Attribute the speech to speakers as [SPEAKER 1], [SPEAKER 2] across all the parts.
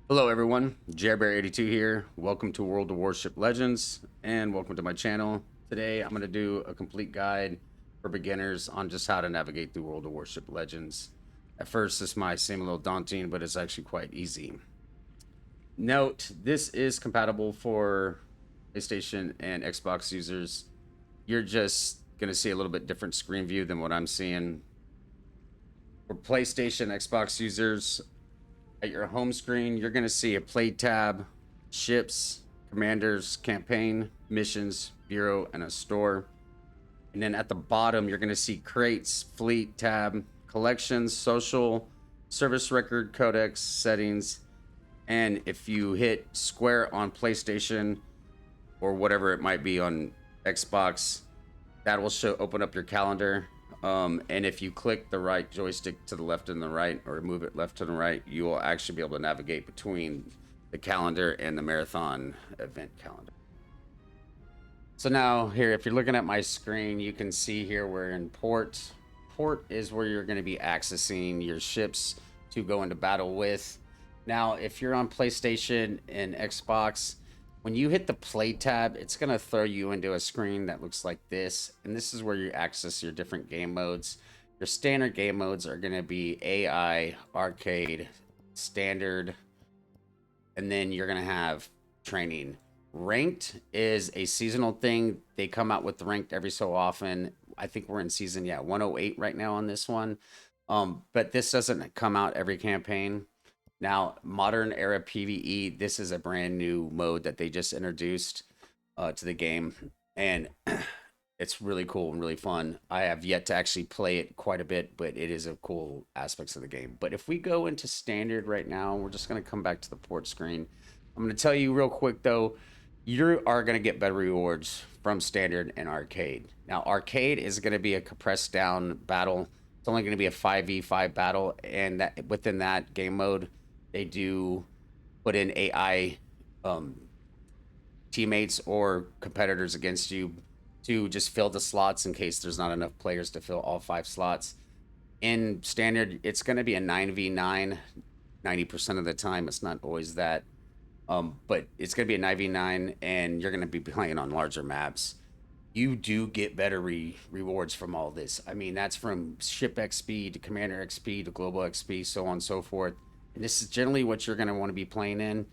[SPEAKER 1] Hello everyone, Jerbear82 here. Welcome to World of Warship Legends and welcome to my channel. Today I'm going to do a complete guide for beginners on just how to navigate through World of Warship Legends. At first this might seem a little daunting, but it's actually quite easy. Note, this is compatible for PlayStation and Xbox users. You're just going to see a little bit different screen view than what I'm seeing. For PlayStation, Xbox users, at your home screen, you're going to see a play tab, ships, commanders, campaign, missions, bureau, and a store. And then at the bottom, you're going to see crates, fleet tab, collections, social, service record, codex, settings. And if you hit square on PlayStation or whatever it might be on Xbox, that will open up your calendar. And if you click the right joystick to the left and the right, or move it left to the right, you will actually be able to navigate between the calendar and the marathon event calendar. So now here, if you're looking at my screen, you can see here we're in port. Port is where you're going to be accessing your ships to go into battle with. Now, if you're on PlayStation and Xbox, when you hit the play tab, it's going to throw you into a screen that looks like this. And this is where you access your different game modes. Your standard game modes are going to be AI, arcade, standard, and then you're going to have training. Ranked is a seasonal thing. They come out with ranked every so often. I think we're in season 108 right now on this one. But this doesn't come out every campaign. Now, Modern Era PvE, this is a brand new mode that they just introduced to the game, and it's really cool and really fun. I have yet to actually play it quite a bit, but it is a cool aspects of the game. But if we go into standard right now, we're just going to come back to the port screen. I'm going to tell you real quick, though, you are going to get better rewards from standard and arcade. Now, arcade is going to be a compressed down battle. It's only going to be a 5v5 battle, and that within that game mode, they do put in AI teammates or competitors against you to just fill the slots in case there's not enough players to fill all 5 slots. In standard, it's going to be a 9v9 90% of the time. It's not always that. But it's going to be a 9v9 and you're going to be playing on larger maps. You do get better rewards from all this. I mean, that's from ship XP to commander XP to global XP, so on and so forth. And this is generally what you're going to want to be playing in.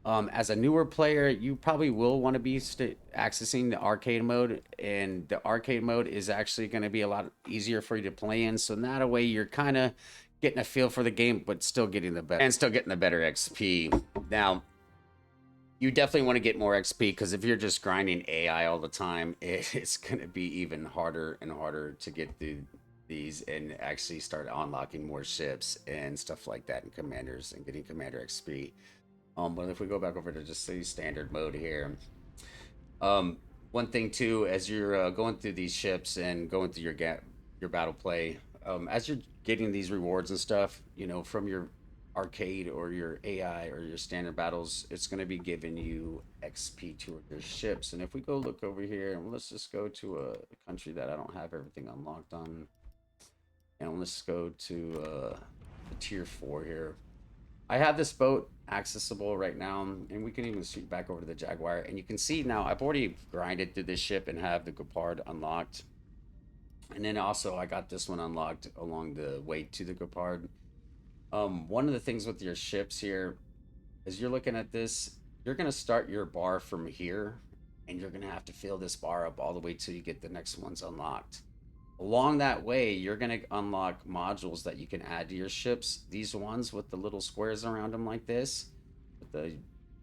[SPEAKER 1] As a newer player, you probably will want to be accessing the arcade mode, and the arcade mode is actually going to be a lot easier for you to play in. So that way, you're kind of getting a feel for the game, but still getting the better and still getting the better XP. Now, you definitely want to get more XP because if you're just grinding AI all the time, it's going to be even harder and harder to get through these and actually start unlocking more ships and stuff like that and commanders and getting commander XP. But if we go back over to just the standard mode here, one thing too, as you're going through these ships and going through your battle play, as you're getting these rewards and stuff, you know, from your arcade or your AI or your standard battles, it's going to be giving you XP to your ships. And if we go look over here, and let's just go to a country that I don't have everything unlocked on, and let's go to tier 4 here. I have this boat accessible right now, and we can even shoot back over to the Jaguar, and you can see now I've already grinded through this ship and have the Gepard unlocked. And then also I got this one unlocked along the way to the Gepard. One of the things with your ships here, as you're looking at this, you're going to start your bar from here, and you're going to have to fill this bar up all the way till you get the next ones unlocked. Along that way, you're going to unlock modules that you can add to your ships. These ones with the little squares around them like this, with the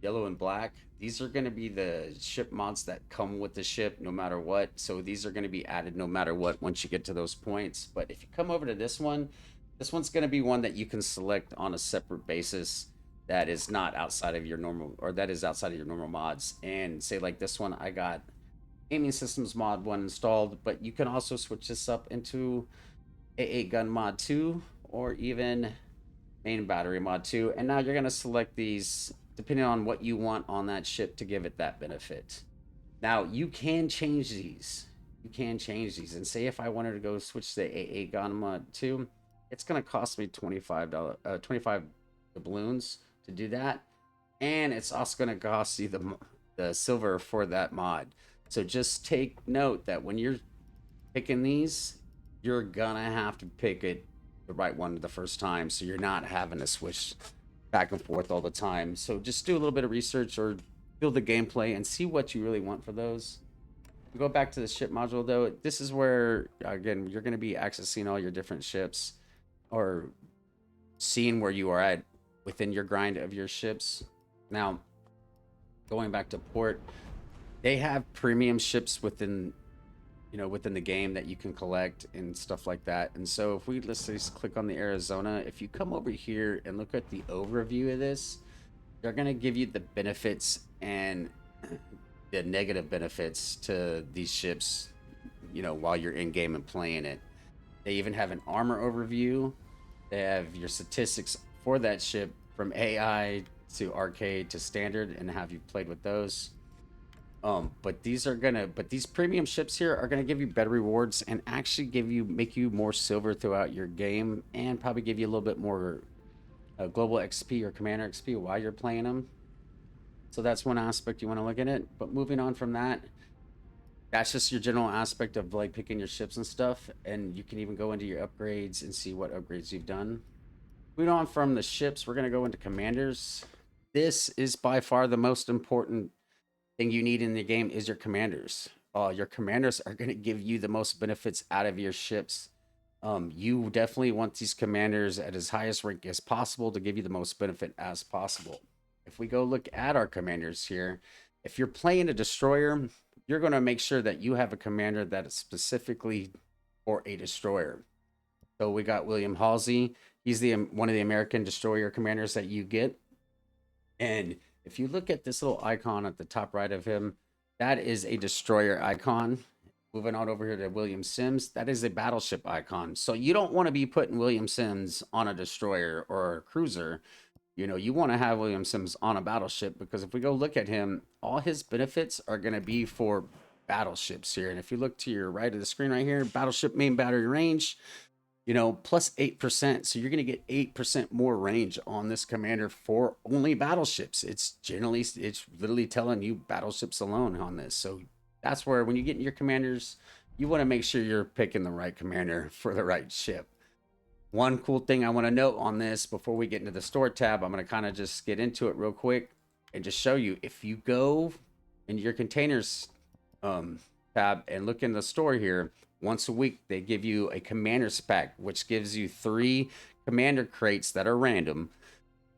[SPEAKER 1] yellow and black, these are going to be the ship mods that come with the ship no matter what. So these are going to be added no matter what once you get to those points. But if you come over to this one's going to be one that you can select on a separate basis that is not outside of your normal, or that is outside of your normal mods. And say like this one, I got aiming systems mod 1 installed, but you can also switch this up into AA gun mod 2 or even main battery mod 2. And now you're going to select these depending on what you want on that ship to give it that benefit. Now you can change these. And say if I wanted to go switch to AA gun mod 2, it's going to cost me $25 25 doubloons to do that. and it's also going to cost you the silver for that mod. So just take note that when you're picking these, you're gonna have to pick it the right one the first time, so you're not having to switch back and forth all the time. So just do a little bit of research or build the gameplay and see what you really want for those. Go back to the ship module though. This is where again you're going to be accessing all your different ships or seeing where you are at within your grind of your ships. Now, going back to port, they have premium ships within within the game that you can collect and stuff like that. And so if we let's just click on the Arizona, if you come over here and look at the overview of this, they're going to give you the benefits and the negative benefits to these ships, while you're in game and playing it. They even have an armor overview. They have your statistics for that ship from AI to arcade to standard, and have you played with those. But these premium ships here are gonna give you better rewards and actually make you more silver throughout your game, and probably give you a little bit more global XP or commander XP while you're playing them. So that's one aspect you want to look at it. But moving on from that, that's just your general aspect of like picking your ships and stuff, and you can even go into your upgrades and see what upgrades you've done. Moving on from the ships, we're gonna go into commanders. This is by far the most important thing you need in the game is your commanders. Your commanders are going to give you the most benefits out of your ships. You definitely want these commanders at as highest rank as possible to give you the most benefit as possible. If we go look at our commanders here, if you're playing a destroyer, you're going to make sure that you have a commander that is specifically for a destroyer. So we got William Halsey. He's the one of the American destroyer commanders that you get. And if you look at this little icon at the top right of him, that is a destroyer icon. Moving on over here to William Sims, that is a battleship icon. So you don't want to be putting William Sims on a destroyer or a cruiser. You want to have William Sims on a battleship, because if we go look at him, all his benefits are going to be for battleships here. And if you look to your right of the screen right here, battleship main battery range, plus 8%. So you're going to get 8% more range on this commander for only battleships. It's literally telling you battleships alone on this. So that's where when you get in your commanders, you want to make sure you're picking the right commander for the right ship. One cool thing I want to note on this before we get into the store tab, I'm going to kind of just get into it real quick and just show you. If you go into your containers tab and look in the store here, once a week they give you a commander's pack, which gives you 3 commander crates that are random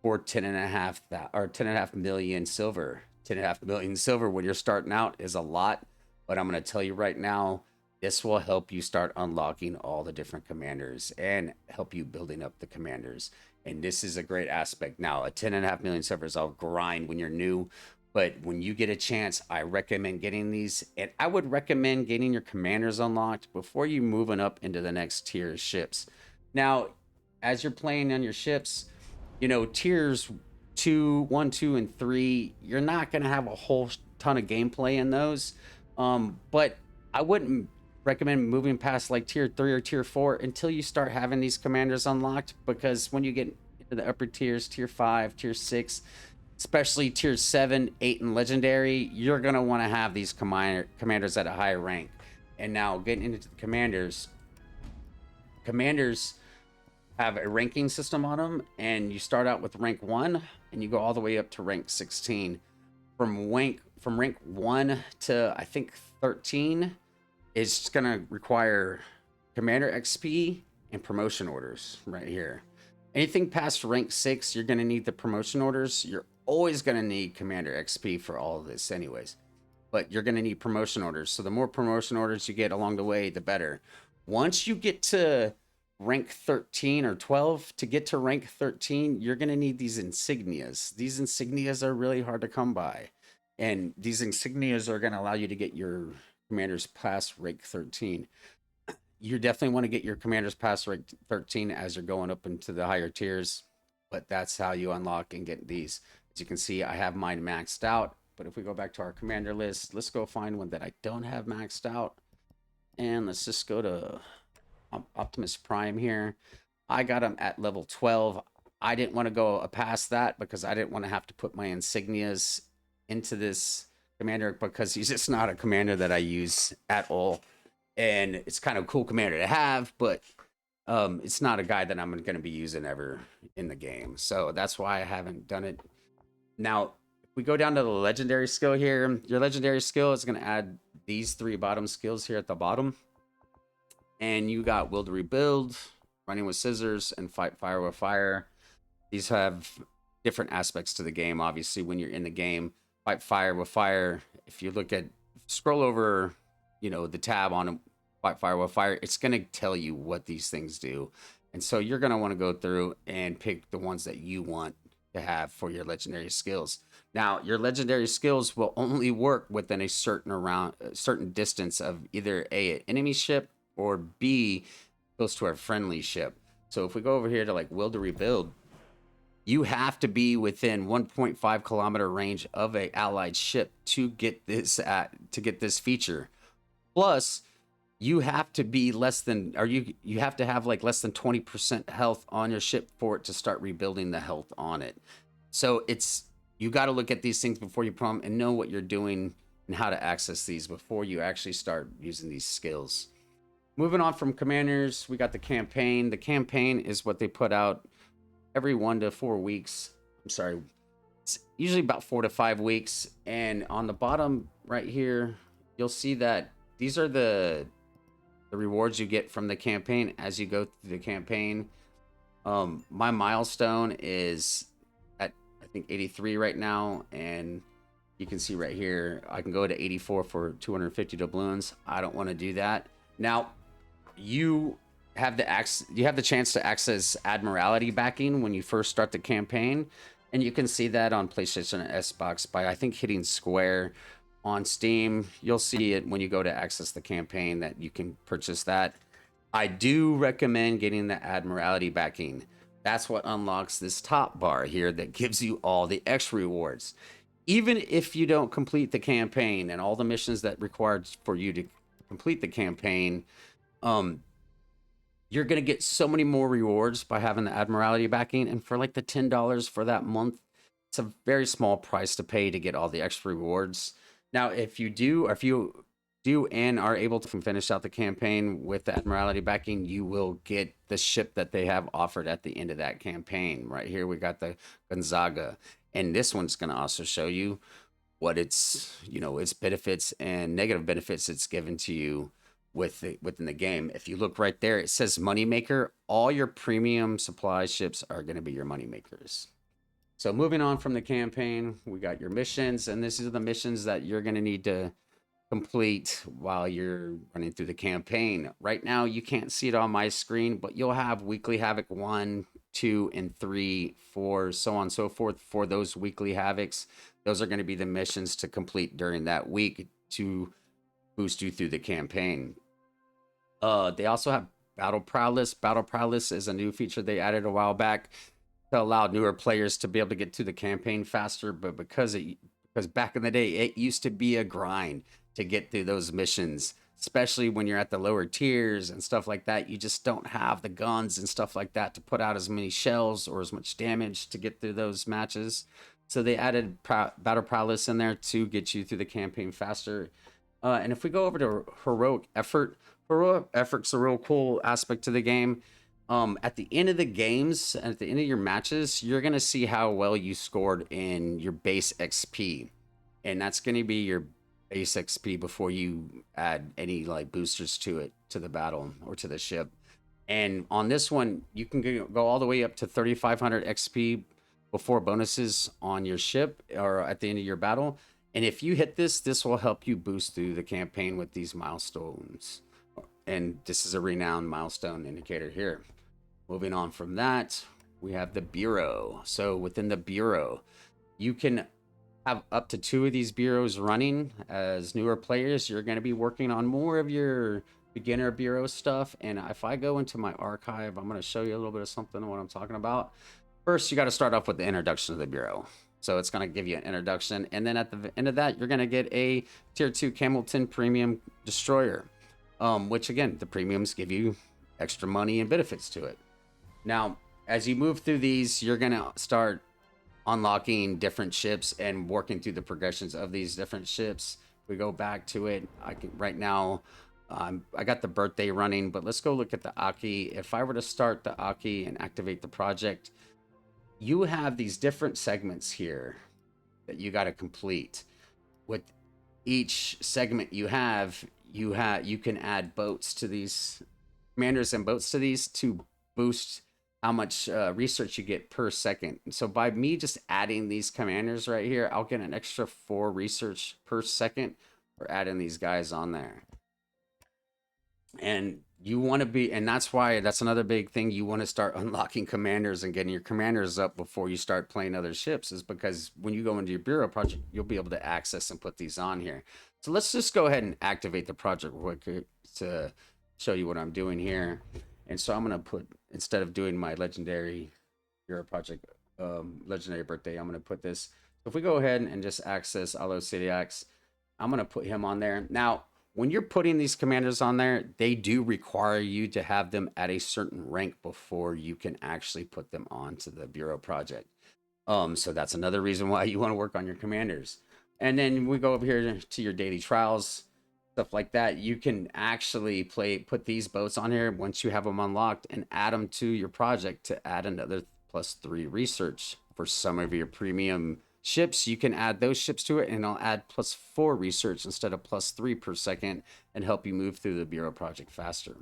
[SPEAKER 1] for 10.5 million silver. 10.5 million silver when you're starting out is a lot, but I'm going to tell you right now, this will help you start unlocking all the different commanders and help you building up the commanders. And this is a great aspect. Now, a 10.5 million silver is all grind when you're new, but when you get a chance, I recommend getting these. And I would recommend getting your commanders unlocked before you moving up into the next tier of ships. Now, as you're playing on your ships, tiers 1, 2, and 3, you're not going to have a whole ton of gameplay in those. But I wouldn't recommend moving past like tier 3 or tier 4 until you start having these commanders unlocked, because when you get into the upper tiers, tier 5, tier 6, especially tier 7, 8, and legendary, you're going to want to have these commanders at a higher rank. And now getting into the commanders have a ranking system on them, and you start out with rank 1 and you go all the way up to rank 16. From rank 1 to I think 13 is going to require commander XP and promotion orders right here. Anything past rank 6, you're going to need the promotion orders. You're always going to need commander XP for all of this anyways, but you're going to need promotion orders. So the more promotion orders you get along the way, the better. Once you get to rank 13 or 12, to get to rank 13, you're going to need these insignias. These insignias are really hard to come by, and these insignias are going to allow you to get your commanders past rank 13. You definitely want to get your commanders past rank 13 as you're going up into the higher tiers, but that's how you unlock and get these. As you can see, I have mine maxed out, but if we go back to our commander list, let's go find one that I don't have maxed out, and let's just go to Optimus Prime here. I got him at level 12. I didn't want to go past that because I didn't want to have to put my insignias into this commander because he's just not a commander that I use at all. And it's kind of a cool commander to have, but it's not a guy that I'm going to be using ever in the game. So that's why I haven't done it. Now, if we go down to the legendary skill here, your legendary skill is going to add these 3 bottom skills here at the bottom. And you got Will to Rebuild, Running with Scissors, and Fight Fire with Fire. These have different aspects to the game. Obviously, when you're in the game, Fight Fire with Fire. If you look at, scroll over, the tab on Fight Fire with Fire, it's going to tell you what these things do. And so you're going to want to go through and pick the ones that you want to have for your legendary skills. Now, your legendary skills will only work within a certain distance of either A, an enemy ship, or B, close to our friendly ship. So if we go over here to like Will to Rebuild, you have to be within 1.5 kilometer range of a allied ship to get this feature. Plus, you have to be less than, or you have to have like less than 20% health on your ship for it to start rebuilding the health on it. So you got to look at these things before you put them and know what you're doing and how to access these before you actually start using these skills. Moving on from commanders, we got the campaign. The campaign is what they put out every 1 to 4 weeks. I'm sorry, it's usually about 4 to 5 weeks. And on the bottom right here, you'll see that these are the rewards you get from the campaign as you go through the campaign. My milestone is at, I think, 83 right now, and you can see right here I can go to 84 for 250 doubloons. I don't want to do that. Now, you have the chance to access Admiralty backing when you first start the campaign, and you can see that on PlayStation and Xbox by, I think, hitting square. On Steam, you'll see it when you go to access the campaign that you can purchase that. I do recommend getting the Admiralty backing. That's what unlocks this top bar here that gives you all the extra rewards. Even if you don't complete the campaign and all the missions that required for you to complete the campaign, you're going to get so many more rewards by having the Admiralty backing. And for like the $10 for that month, it's a very small price to pay to get all the extra rewards. Now, if you do and are able to finish out the campaign with the Admiralty backing, you will get the ship that they have offered at the end of that campaign. Right here, we got the Gonzaga. And this one's going to also show you what its benefits and negative benefits it's given to you within the game. If you look right there, it says Moneymaker. All your premium supply ships are going to be your moneymakers. So moving on from the campaign, we got your missions, and this is the missions that you're going to need to complete while you're running through the campaign. Right now, you can't see it on my screen, but you'll have Weekly Havoc 1, 2, and 3, 4, so on and so forth for those Weekly Havocs. Those are going to be the missions to complete during that week to boost you through the campaign. They also have Battle Prowess. Battle Prowess is a new feature they added a while back to allow newer players to be able to get to the campaign faster, but because back in the day, it used to be a grind to get through those missions, especially when you're at the lower tiers and stuff like that. You just don't have the guns and stuff like that to put out as many shells or as much damage to get through those matches. So they added Battle Prowess in there to get you through the campaign faster. And if we go over to Heroic Effort's a real cool aspect to the game. At the end of the games, at the end of your matches, you're going to see how well you scored in your base XP. And that's going to be your base XP before you add any like boosters to it, to the battle or to the ship. And on this one, you can go all the way up to 3,500 XP before bonuses on your ship or at the end of your battle. And if you hit this will help you boost through the campaign with these milestones. And this is a renowned milestone indicator here. Moving on from that, we have the Bureau. So within the Bureau, you can have up to 2 of these bureaus running. As newer players, you're going to be working on more of your beginner bureau stuff. And if I go into my archive, I'm going to show you a little bit of something what I'm talking about. First, you got to start off with the introduction of the Bureau. So it's going to give you an introduction. And then at the end of that, you're going to get a Tier 2 Camelton Premium Destroyer. Which again, the premiums give you extra money and benefits to it. Now, as you move through these, you're gonna start unlocking different ships and working through the progressions of these different ships. We go back to it. I can right now. I got the birthday running, but let's go look at the Aki. If I were to start the Aki and activate the project, you have these different segments here that you got to complete. With each segment you can add boats to these, commanders and boats to these, to boost how much research you get per second. So by me just adding these commanders right here, I'll get an extra 4 research per second for adding these guys on there. And you want to be, and that's another big thing, you want to start unlocking commanders and getting your commanders up before you start playing other ships, is because when you go into your bureau project, you'll be able to access and put these on here. So let's just go ahead and activate the project real quick to show you what I'm doing here. And so I'm going to put, instead of doing my legendary bureau project, legendary birthday, I'm going to put this. So if we go ahead and just access Alo Celiax, I'm going to put him on there. Now, when you're putting these commanders on there, they do require you to have them at a certain rank before you can actually put them onto the bureau project. So that's another reason why you want to work on your commanders. And then we go over here to your daily trials, stuff like that. You can actually put these boats on here once you have them unlocked and add them to your project to add another +3 research for some of your premium ships. You can add those ships to it, and I'll add +4 research instead of +3 per second, and help you move through the bureau project faster.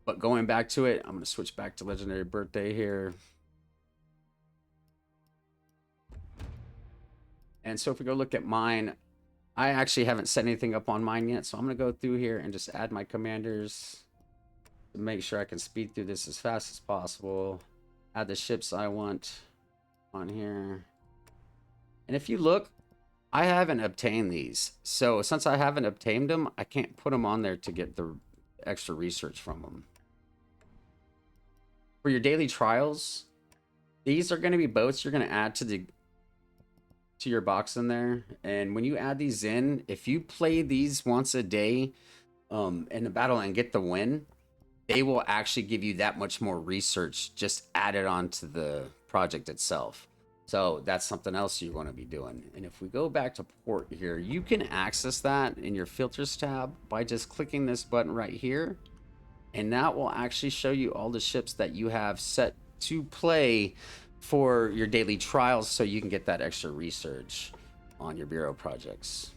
[SPEAKER 1] But going back to it, I'm going to switch back to legendary birthday here. And so if we go look at mine, I actually haven't set anything up on mine yet, so I'm going to go through here and just add my commanders to make sure I can speed through this as fast as possible. Add the ships I want on here. And if you look, I haven't obtained these. So since I haven't obtained them, I can't put them on there to get the extra research from them. For your daily trials, these are going to be boats you're going to add to your box in there. And when you add these in, if you play these once a day in the battle and get the win, they will actually give you that much more research just added onto the project itself. So that's something else you want to be doing. And if we go back to port here, you can access that in your filters tab by just clicking this button right here. And that will actually show you all the ships that you have set to play for your daily trials, so you can get that extra research on your bureau projects.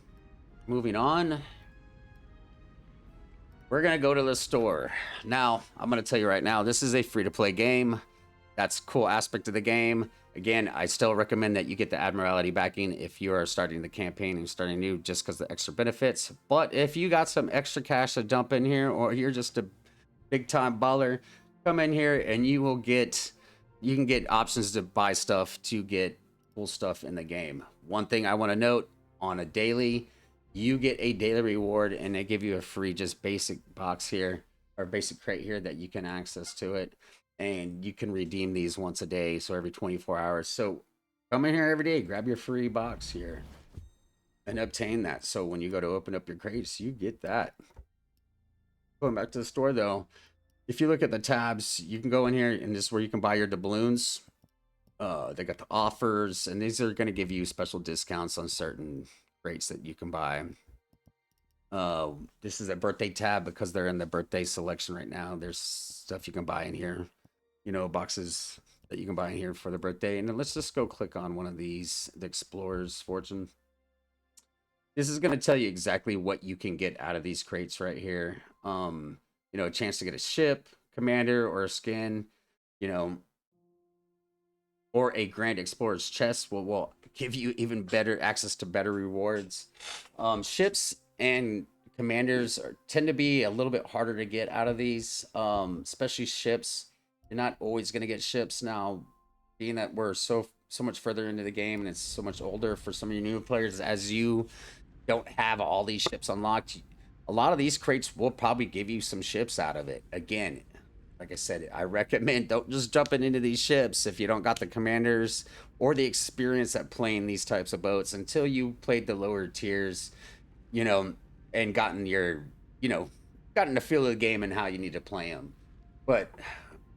[SPEAKER 1] Moving on, we're gonna go to the store. Now, I'm gonna tell you right now, this is a free-to-play game. That's a cool aspect of the game. Again, I still recommend that you get the Admiralty backing if you are starting the campaign and starting new, just because the extra benefits. But if you got some extra cash to dump in here, or you're just a big-time baller, come in here and you can get options to buy stuff to get cool stuff in the game. One thing I want to note, on a daily, you get a daily reward, and they give you a free just basic box here, or basic crate here, that you can access to it, and you can redeem these once a day, so every 24 hours. So come in here every day, grab your free box here and obtain that. So when you go to open up your crates, you get that. Going back to the store though, if you look at the tabs, you can go in here, and this is where you can buy your doubloons. They got the offers, and these are going to give you special discounts on certain rates that you can buy. This is a birthday tab because they're in the birthday selection right now. There's stuff you can buy in here, boxes that you can buy in here for the birthday. And then let's just go click on one of these, the Explorer's Fortune. This is going to tell you exactly what you can get out of these crates right here. A chance to get a ship, commander, or a skin, or a Grand Explorer's chest will give you even better access to better rewards. Ships and commanders tend to be a little bit harder to get out of these, especially ships. You're not always going to get ships now, being that we're so much further into the game and it's so much older for some of you new players. As you don't have all these ships unlocked, a lot of these crates will probably give you some ships out of it. Again, like I said, I recommend don't just jumping into these ships if you don't got the commanders or the experience at playing these types of boats until you played the lower tiers, and gotten the feel of the game and how you need to play them. But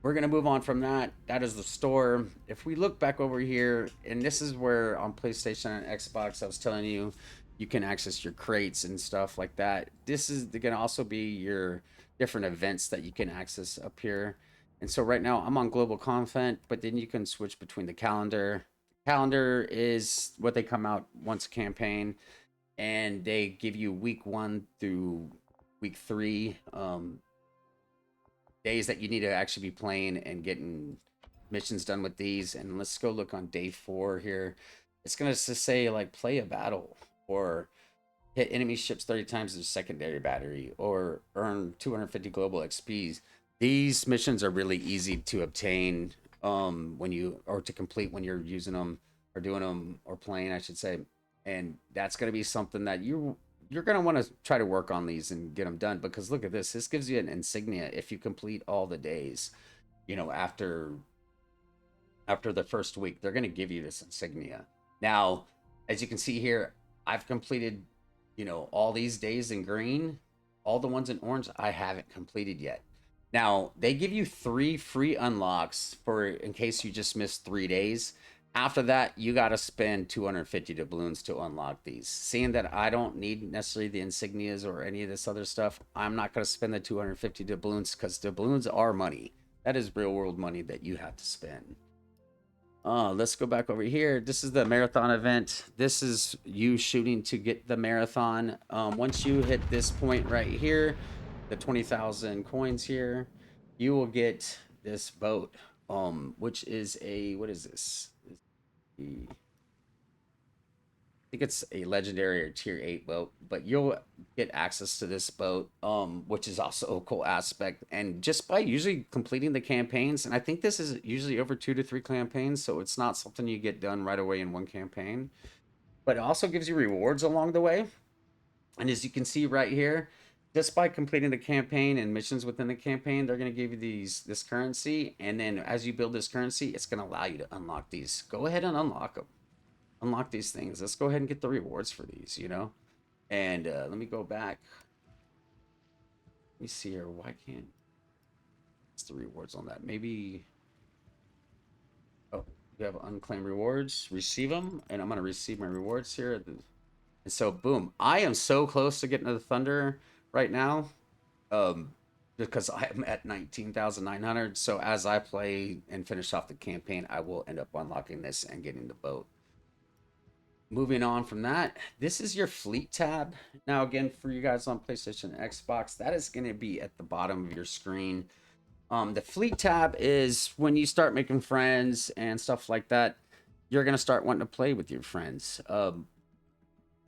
[SPEAKER 1] we're gonna move on from that. That is the store. If we look back over here, and this is where on PlayStation and Xbox, I was telling you, you can access your crates and stuff like that. This is gonna also be your different events that you can access up here. And so right now I'm on global content, but then you can switch between the calendar. Calendar is what they come out once a campaign, and they give you week 1 through week 3. Days that you need to actually be playing and getting missions done with these. And let's go look on day 4 here. It's gonna say like play a battle, or hit enemy ships 30 times in secondary battery, or earn 250 global XPs. These missions are really easy to obtain when you, or to complete when you're using them or doing them or playing, I should say. And that's going to be something that you're going to want to try to work on these and get them done, because look at this. This gives you an insignia if you complete all the days, after the first week. They're going to give you this insignia. Now, as you can see here, I've completed, all these days in green. All the ones in orange I haven't completed yet. Now, they give you 3 free unlocks for in case you just missed 3 days. After that, you got to spend 250 doubloons to unlock these. Seeing that I don't need necessarily the insignias or any of this other stuff, I'm not going to spend the 250 doubloons, because doubloons are money. That is real world money that you have to spend. Let's go back over here. This is the marathon event. This is you shooting to get the marathon. Once you hit this point right here, the 20,000 coins here, you will get this boat, which is what is this? I think it's a legendary or tier 8 boat, but you'll get access to this boat, which is also a cool aspect. And just by usually completing the campaigns, and I think this is usually over 2 to 3 campaigns, so it's not something you get done right away in one campaign, but it also gives you rewards along the way. And as you can see right here, just by completing the campaign and missions within the campaign, they're going to give you this currency. And then as you build this currency, it's going to allow you to unlock these. Go ahead and unlock them. Unlock these things. Let's go ahead and get the rewards for these. And let me go back. Let me see here. Why can't it's the rewards on that? Maybe. Oh, you have unclaimed rewards. Receive them, and I'm gonna receive my rewards here. And so, boom! I am so close to getting to the Thunder right now, because I am at 19,900. So as I play and finish off the campaign, I will end up unlocking this and getting the boat. Moving on from that, this is your fleet tab. Now, again, for you guys on PlayStation and Xbox, that is going to be at the bottom of your screen. The fleet tab is when you start making friends and stuff like that. You're going to start wanting to play with your friends. What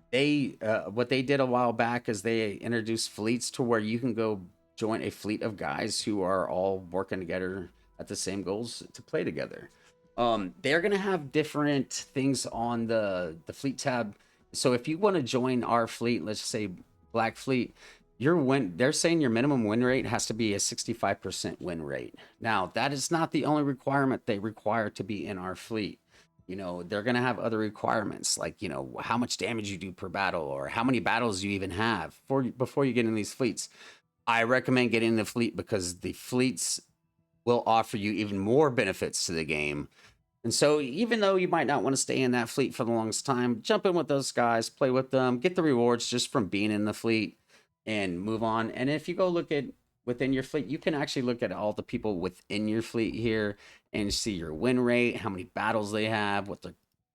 [SPEAKER 1] they did a while back is they introduced fleets to where you can go join a fleet of guys who are all working together at the same goals to play together. They're gonna have different things on the fleet tab. So if you want to join our fleet, let's say Black Fleet, they're saying your minimum win rate has to be a 65% win rate. Now, that is not the only requirement they require to be in our fleet. They're gonna have other requirements, like how much damage you do per battle, or how many battles you even have before you get in these fleets. I recommend getting the fleet because the fleets will offer you even more benefits to the game. And so, even though you might not want to stay in that fleet for the longest time, jump in with those guys, play with them, get the rewards just from being in the fleet, and move on. And if you go look at within your fleet, you can actually look at all the people within your fleet here and see your win rate, how many battles they have, what their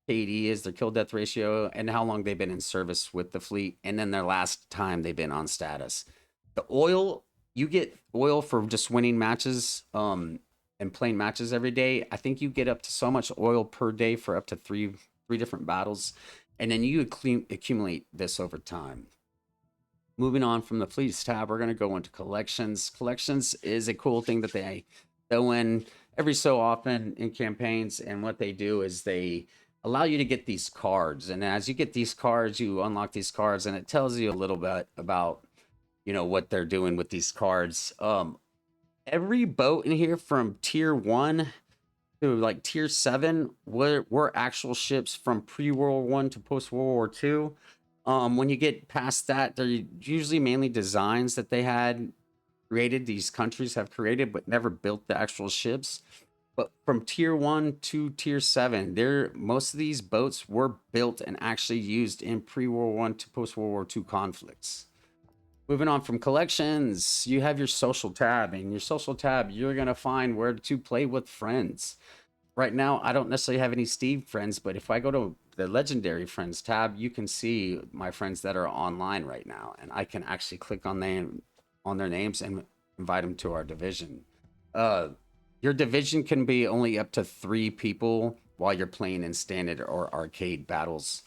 [SPEAKER 1] KD is, their kill death ratio, and how long they've been in service with the fleet, and then their last time they've been on status. The oil, you get oil for just winning matches. And playing matches every day. I think you get up to so much oil per day for up to three different battles, and then you accumulate this over time. Moving on from the fleets tab, we're going to go into collections. Collections is a cool thing that they throw in every so often in campaigns, and what they do is they allow you to get these cards, and as you get these cards, you unlock these cards, and it tells you a little bit about what they're doing with these cards. Every boat in here from tier 1 to like tier 7 were actual ships from pre-World War I to post-World War II. When you get past that, they're usually mainly designs that they had created, these countries have created, but never built the actual ships. But from tier 1 to tier 7, there most of these boats were built and actually used in pre-World War I to post-World War II conflicts. Moving on from collections, you have your social tab. In your social tab, you're going to find where to play with friends. Right now, I don't necessarily have any Steve friends, but if I go to the legendary friends tab, you can see my friends that are online right now, and I can actually click on their names and invite them to our division. Uh, your division can be only up to 3 people while you're playing in standard or arcade battles.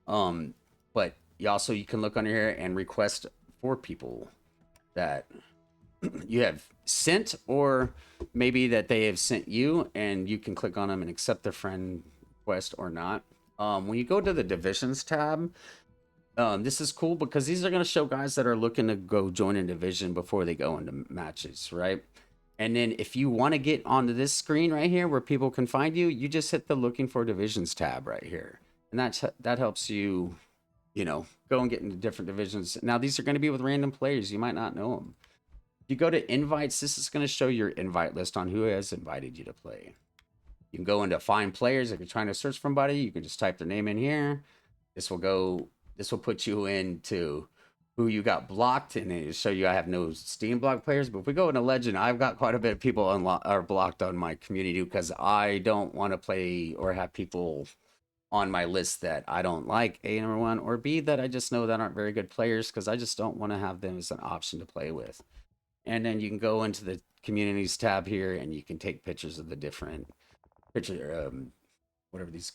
[SPEAKER 1] Um, but you can look under here and request 4 people that you have sent, or maybe that they have sent you, and you can click on them and accept their friend request or not. When you go to the divisions tab, this is cool because these are going to show guys that are looking to go join a division before they go into matches, right? And then if you want to get onto this screen right here where people can find you, you just hit the looking for divisions tab right here. And that helps you, go and get into different divisions. Now, these are going to be with random players. You might not know them. If you go to invites, this is going to show your invite list on who has invited you to play. You can go into find players. If you're trying to search for somebody, you can just type their name in here. This will put you into who you got blocked, and it'll show you I have no Steam block players. But if we go into Legend, I've got quite a bit of people are blocked on my community because I don't want to play or have people on my list that I don't like, A, number one, or B, that I just know that aren't very good players because I just don't want to have them as an option to play with. And then you can go into the communities tab here and you can take pictures of the different whatever these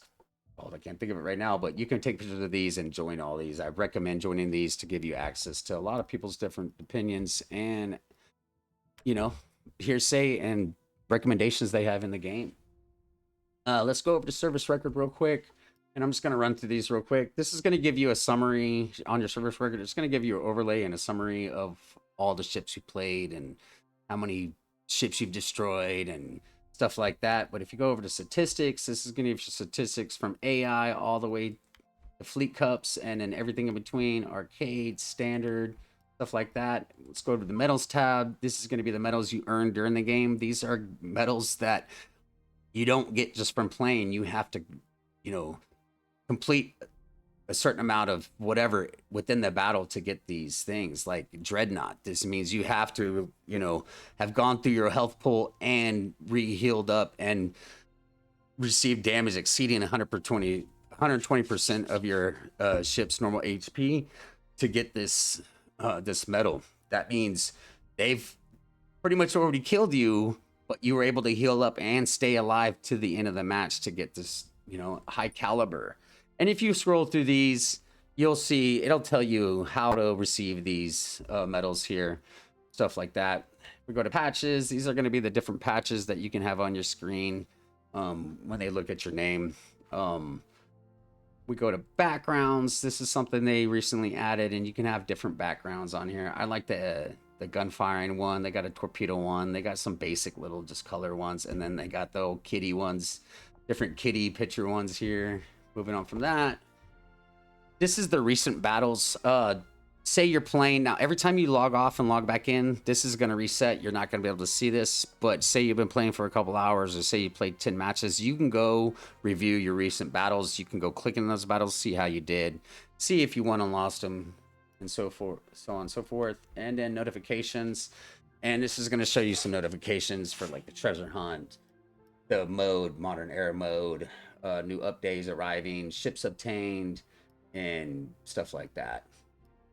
[SPEAKER 1] called. I can't think of it right now, but you can take pictures of these and join all these. I recommend joining these to give you access to a lot of people's different opinions and, hearsay and recommendations they have in the game. Let's go over to service record real quick. And I'm just going to run through these real quick. This is going to give you a summary on your service record. It's going to give you an overlay and a summary of all the ships you played and how many ships you've destroyed and stuff like that. But if you go over to statistics, this is going to give you statistics from AI all the way to fleet cups and then everything in between, arcade, standard, stuff like that. Let's go to the medals tab. This is going to be the medals you earned during the game. These are medals that you don't get just from playing. You have to, complete a certain amount of whatever within the battle to get these things like dreadnought. This means you have to, have gone through your health pool and re-healed up and received damage exceeding 120% of your ship's normal HP to get this medal. That means they've pretty much already killed you, but you were able to heal up and stay alive to the end of the match to get this, high caliber. And if you scroll through these, you'll see it'll tell you how to receive these medals here, stuff like that. We go to patches. These are going to be the different patches that you can have on your screen when they look at your name. We go to backgrounds. This is something they recently added, and you can have different backgrounds on here. I like the gunfiring one. They got a torpedo one. They got some basic little just color ones, and then they got the old kitty ones, different kitty picture ones here. Moving on from that, this is the recent battles. Say you're playing now. Every time you log off and log back in, this is going to reset. You're not going to be able to see this, but say you've been playing for a couple hours, or say you played 10 matches, you can go review your recent battles. You can go click in those battles, see how you did, see if you won and lost them, and so forth, so on and so forth. And then notifications, and this is going to show you some notifications for like the treasure hunt, the mode, modern era mode, new updates arriving, ships obtained, and stuff like that.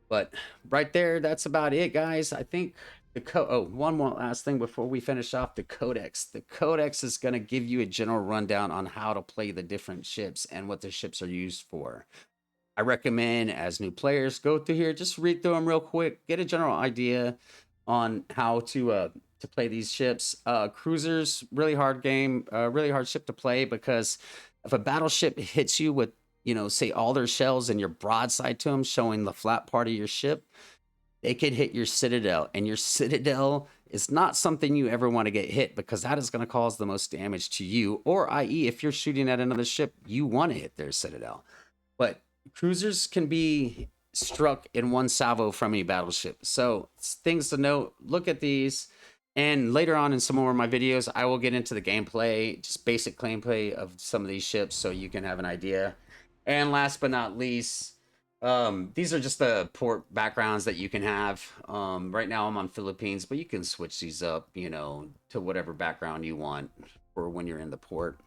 [SPEAKER 1] But right there, that's about it, guys. I think one more last thing before we finish off, the codex. The codex is going to give you a general rundown on how to play the different ships and what the ships are used for. I recommend, as new players, go through here, just read through them real quick, get a general idea on how to play these ships. Cruisers, really hard game, really hard ship to play, because if a battleship hits you with, say all their shells and your broadside to them, showing the flat part of your ship, they could hit your citadel, and your citadel is not something you ever want to get hit, because that is going to cause the most damage to you, or i.e. if you're shooting at another ship, you want to hit their citadel. But cruisers can be struck in one salvo from a battleship. So things to note, look at these. And later on in some more of my videos, I will get into the gameplay, just basic gameplay of some of these ships so you can have an idea. And last but not least, these are just the port backgrounds that you can have. Right now I'm on Philippines, but you can switch these up, you know, to whatever background you want for when you're in the port.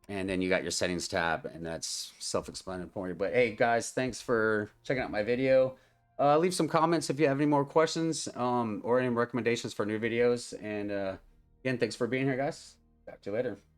[SPEAKER 1] And then you got your settings tab, and that's self-explanatory. But hey, guys, thanks for checking out my video. Leave some comments if you have any more questions or any recommendations for new videos. And again, thanks for being here, guys. Talk to you later.